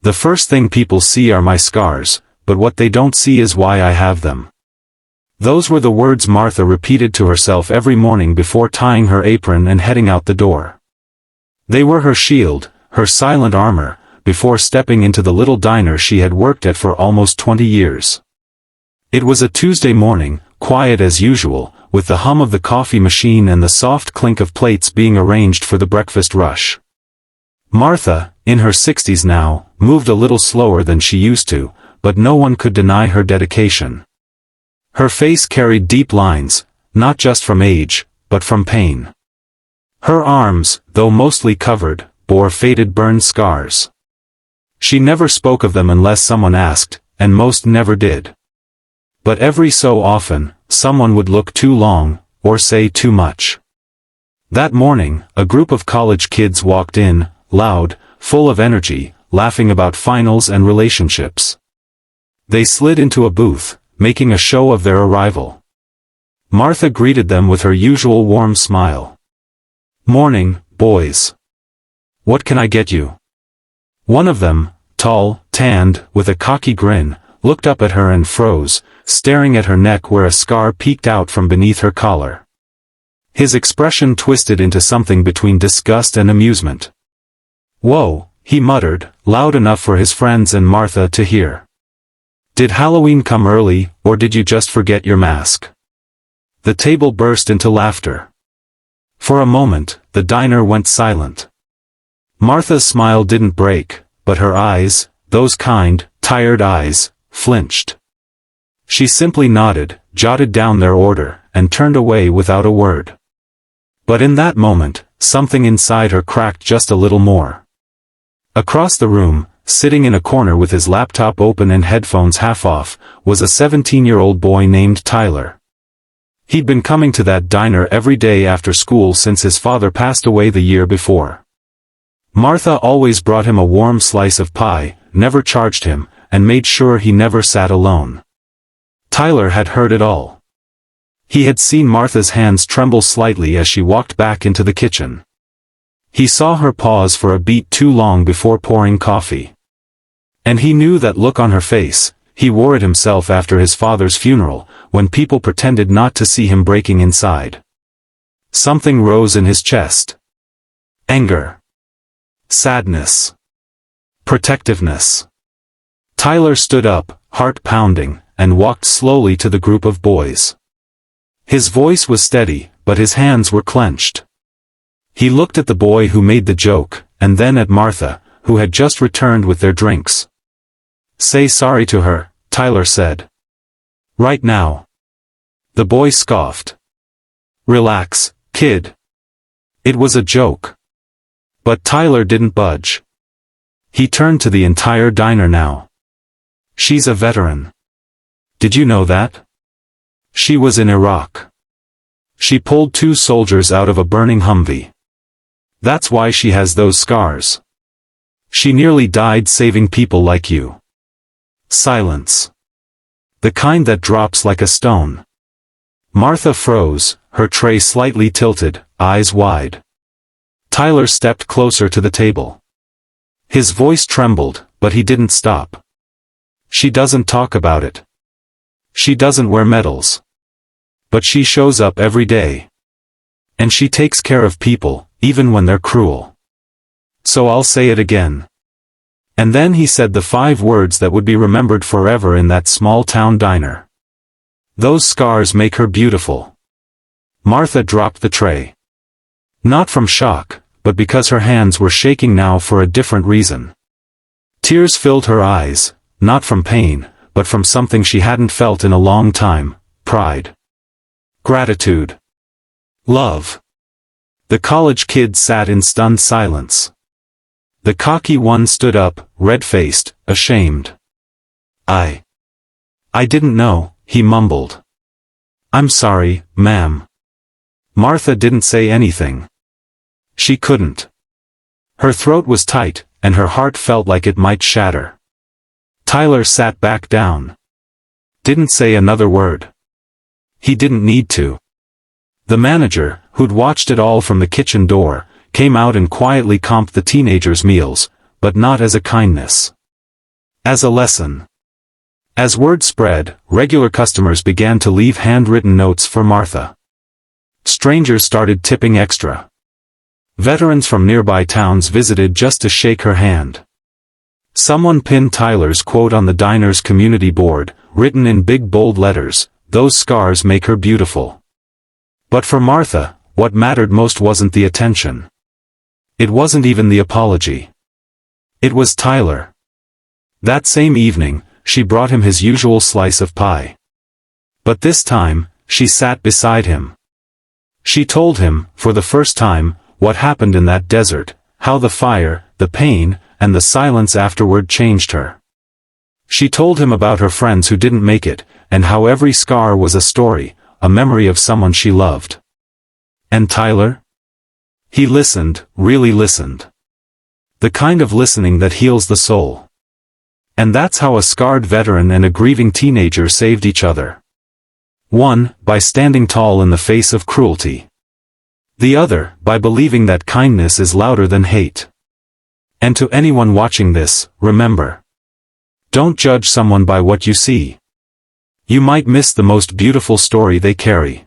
The first thing people see are my scars, but what they don't see is why I have them." Those were the words Martha repeated to herself every morning before tying her apron and heading out the door. They were her shield, her silent armor, before stepping into the little diner she had worked at for almost 20 years. It was a Tuesday morning, quiet as usual, with the hum of the coffee machine and the soft clink of plates being arranged for the breakfast rush. Martha, in her 60s now, moved a little slower than she used to, but no one could deny her dedication. Her face carried deep lines, not just from age, but from pain. Her arms, though mostly covered, bore faded burned scars. She never spoke of them unless someone asked, and most never did. But every so often, someone would look too long, or say too much. That morning, a group of college kids walked in, loud, full of energy, laughing about finals and relationships. They slid into a booth, making a show of their arrival. Martha greeted them with her usual warm smile. "Morning, boys. What can I get you?" One of them, tall, tanned, with a cocky grin, looked up at her and froze, staring at her neck where a scar peeked out from beneath her collar. His expression twisted into something between disgust and amusement. "Whoa," he muttered, loud enough for his friends and Martha to hear. "Did Halloween come early, or did you just forget your mask?" The table burst into laughter. For a moment, the diner went silent. Martha's smile didn't break, but her eyes, those kind, tired eyes, flinched. She simply nodded, jotted down their order, and turned away without a word. But in that moment, something inside her cracked just a little more. Across the room, sitting in a corner with his laptop open and headphones half off, was a 17-year-old boy named Tyler. He'd been coming to that diner every day after school since his father passed away the year before. Martha always brought him a warm slice of pie, never charged him, and made sure he never sat alone. Tyler had heard it all. He had seen Martha's hands tremble slightly as she walked back into the kitchen. He saw her pause for a beat too long before pouring coffee. And he knew that look on her face. He wore it himself after his father's funeral, when people pretended not to see him breaking inside. Something rose in his chest. Anger. Sadness. Protectiveness. Tyler stood up, heart pounding, and walked slowly to the group of boys. His voice was steady, but his hands were clenched. He looked at the boy who made the joke, and then at Martha, who had just returned with their drinks. "Say sorry to her," Tyler said. "Right now." The boy scoffed. "Relax, kid. It was a joke." But Tyler didn't budge. He turned to the entire diner now. "She's a veteran. Did you know that? She was in Iraq. She pulled 2 soldiers out of a burning Humvee. That's why she has those scars. She nearly died saving people like you." Silence. The kind that drops like a stone. Martha froze, her tray slightly tilted, eyes wide. Tyler stepped closer to the table. His voice trembled, but he didn't stop. "She doesn't talk about it. She doesn't wear medals. But she shows up every day. And she takes care of people, even when they're cruel. So I'll say it again." And then he said the 5 words that would be remembered forever in that small-town diner. "Those scars make her beautiful." Martha dropped the tray. Not from shock, but because her hands were shaking now for a different reason. Tears filled her eyes, not from pain, but from something she hadn't felt in a long time: pride. Gratitude. Love. The college kid sat in stunned silence. The cocky one stood up, red-faced, ashamed. I didn't know," he mumbled. "I'm sorry, ma'am." Martha didn't say anything. She couldn't. Her throat was tight, and her heart felt like it might shatter. Tyler sat back down. Didn't say another word. He didn't need to. The manager, who'd watched it all from the kitchen door, came out and quietly comped the teenagers' meals, but not as a kindness. As a lesson. As word spread, regular customers began to leave handwritten notes for Martha. Strangers started tipping extra. Veterans from nearby towns visited just to shake her hand. Someone pinned Tyler's quote on the diner's community board, written in big bold letters, "Those scars make her beautiful." But for Martha, what mattered most wasn't the attention. It wasn't even the apology. It was Tyler. That same evening, she brought him his usual slice of pie. But this time, she sat beside him. She told him, for the first time, what happened in that desert, how the fire, the pain, and the silence afterward changed her. She told him about her friends who didn't make it, and how every scar was a story, a memory of someone she loved. And Tyler? He listened, really listened. The kind of listening that heals the soul. And that's how a scarred veteran and a grieving teenager saved each other. One, by standing tall in the face of cruelty. The other, by believing that kindness is louder than hate. And to anyone watching this, remember. Don't judge someone by what you see. You might miss the most beautiful story they carry.